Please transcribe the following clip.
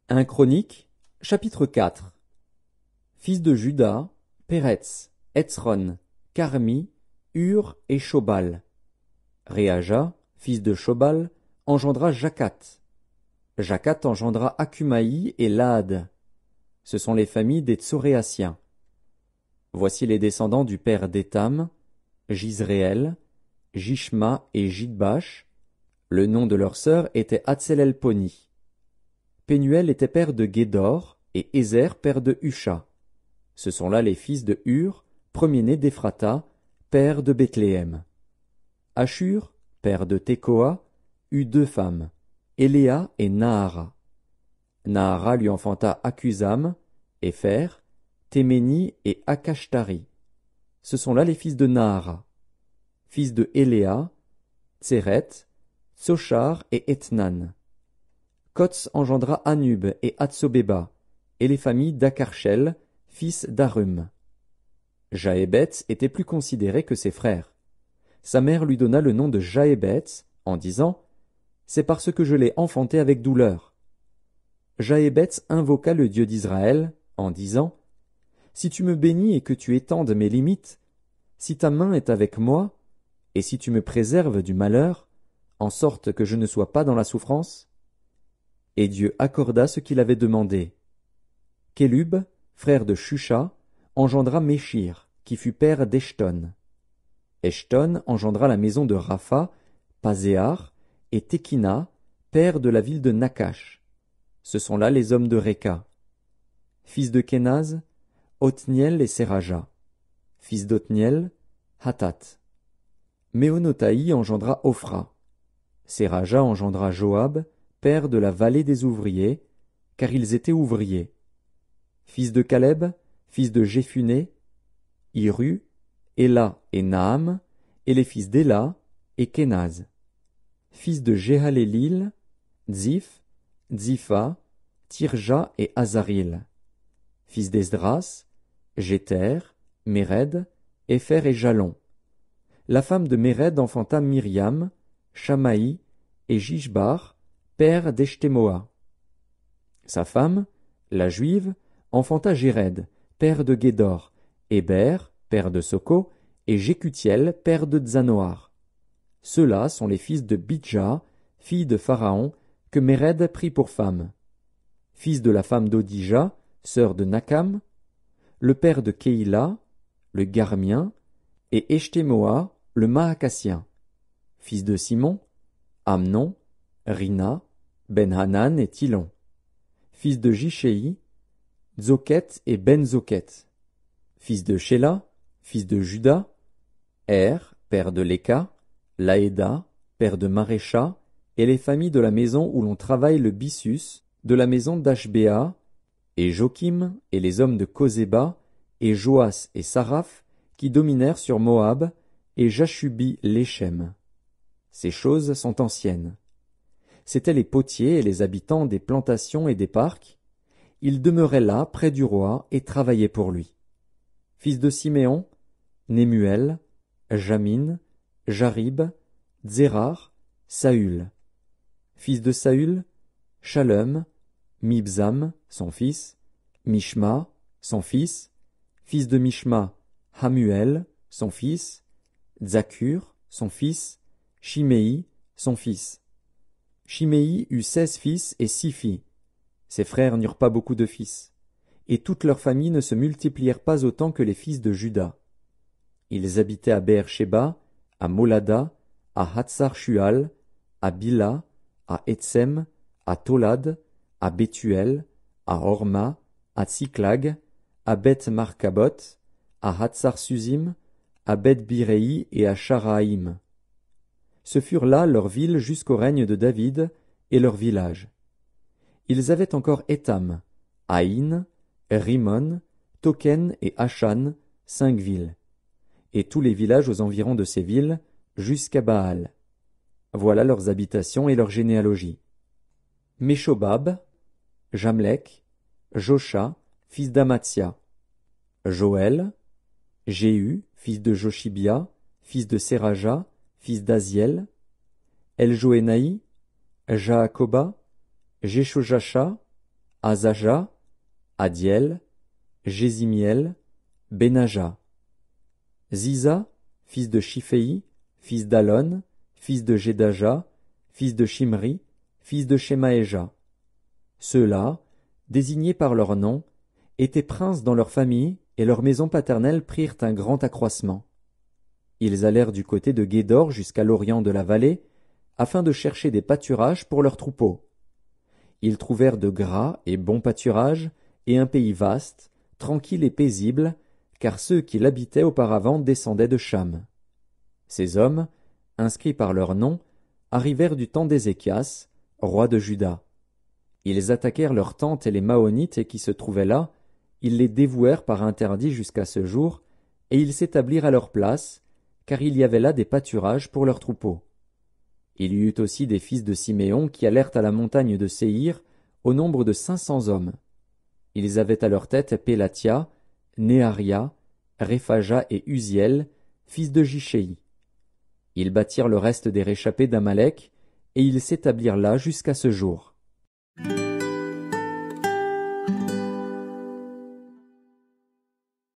1 Chronique, chapitre 4. Fils de Juda, Péretz, Hetzron, Carmi, Hur et Shobal. Réaja, fils de Shobal, engendra Jacat. Jacat engendra Akumaï et Laad. Ce sont les familles des Tsoréaciens. Voici les descendants du père d'Étam, Jizréel, Jishma et Jidbash. Le nom de leur sœur était Hatzelelponi. Pénuel était père de Guédor, et Ézer père de Husha. Ce sont là les fils de Hur, premier-né d'Éphrata, père de Bethléem. Ashur, père de Tekoa, eut 2 femmes, Éléa et Nahara. Nahara lui enfanta Akuzam, Épher, Théméni et Akashtari. Ce sont là les fils de Nahara. Fils de Éléa, Tseret, Tsochar et Ethnan. Kotz engendra Anub et Hatsobeba, et les familles d'Akarchel, fils d'Arum. Jaébetz était plus considéré que ses frères. Sa mère lui donna le nom de Jaébetz, en disant « C'est parce que je l'ai enfanté avec douleur ». Jaébetz invoqua le Dieu d'Israël, en disant « Si tu me bénis et que tu étendes mes limites, si ta main est avec moi, et si tu me préserves du malheur, en sorte que je ne sois pas dans la souffrance ». Et Dieu accorda ce qu'il avait demandé. Kélub, frère de Shusha, engendra Méchir, qui fut père d'Eshton. Eshton engendra la maison de Rapha, Pazéar, et Tekina, père de la ville de Nakash. Ce sont là les hommes de Réka. Fils de Kénaz, Othniel et Séraja. Fils d'Othniel, Hatat. Méonotaï engendra Ophra. Séraja engendra Joab, père de la vallée des ouvriers, car ils étaient ouvriers. Fils de Caleb, fils de Jéphuné, Hiru, Éla et Naam, et les fils d'Éla et Kénaz. Fils de Jéhalélil, Dzif, Dzipha, Tirja et Azaril. Fils d'Esdras, Jéter, Méred, Épher et Jalon. La femme de Méred enfanta Myriam, Shamaï et Jishbar, père d'Eshtemoa. Sa femme, la juive, enfanta Jéred, père de Guédor, Héber, père de Soko, et Jécutiel, père de Tzanoar. Ceux-là sont les fils de Bidja, fille de Pharaon, que Méred prit pour femme. Fils de la femme d'Odija, sœur de Nakam, le père de Keïla, le Garmien, et Eshtemoa, le Maacasien. Fils de Simon, Amnon, Rina, Ben-Hanan et Tilon. Fils de Jishéi, Zoket et Ben-Zoket. Fils de Shéla, fils de Juda, père de Léka, Laéda, père de Marécha, et les familles de la maison où l'on travaille le byssus, de la maison d'Ashbéa, et Jokim, et les hommes de Kozéba, et Joas et Saraph, qui dominèrent sur Moab, et Jashubi l'Échem. Ces choses sont anciennes. C'étaient les potiers et les habitants des plantations et des parcs. Ils demeuraient là, près du roi, et travaillaient pour lui. Fils de Siméon, Némuel, Jamin, Jarib, Zérar, Saül. Fils de Saül, Shalom, Mibzam, son fils, Mishma, son fils, fils de Mishma, Hamuel, son fils, Zakur, son fils, Shimei, son fils. Shimei eut 16 fils et 6 filles. Ses frères n'eurent pas beaucoup de fils, et toutes leurs familles ne se multiplièrent pas autant que les fils de Juda. Ils habitaient à Beer-Sheba, à Molada, à Hatsar-Shual, à Bila, à Etsem, à Tolad, à Bethuel, à Horma, à Tsiklag, à Beth-Markabot, à Hatsar-Suzim, à Beth-Biréi et à Sharaïm. Ce furent là leurs villes jusqu'au règne de David, et leurs villages. Ils avaient encore Étam, Aïn, Rimon, Token et Ashan, 5 villes, et tous les villages aux environs de ces villes, jusqu'à Baal. Voilà leurs habitations et leurs généalogies. Méshobab, Jamlek, Josha, fils d'Amatia, Joël, Jéhu, fils de Joshibia, fils de Séraja, fils d'Aziel, Eljoénaï, Jaakoba, Jeshojacha, Azaja, Adiel, Jésimiel, Benaja. Ziza, fils de Shiphéi, fils d'Alon, fils de Jedaja, fils de Shimri, fils de Shemaéja. Ceux-là, désignés par leur nom, étaient princes dans leur famille, et leur maison paternelle prirent un grand accroissement. Ils allèrent du côté de Guédor jusqu'à l'orient de la vallée, afin de chercher des pâturages pour leurs troupeaux. Ils trouvèrent de gras et bons pâturages, et un pays vaste, tranquille et paisible, car ceux qui l'habitaient auparavant descendaient de Cham. Ces hommes, inscrits par leur nom, arrivèrent du temps d'Ézéchias, roi de Juda. Ils attaquèrent leurs tentes et les Maonites qui se trouvaient là, ils les dévouèrent par interdit jusqu'à ce jour, et ils s'établirent à leur place, car il y avait là des pâturages pour leurs troupeaux. Il y eut aussi des fils de Siméon qui allèrent à la montagne de Séhir, au nombre de 500 hommes. Ils avaient à leur tête Pélatia, Néaria, Réphaja et Uziel, fils de Jishéi. Ils bâtirent le reste des réchappés d'Amalek, et ils s'établirent là jusqu'à ce jour.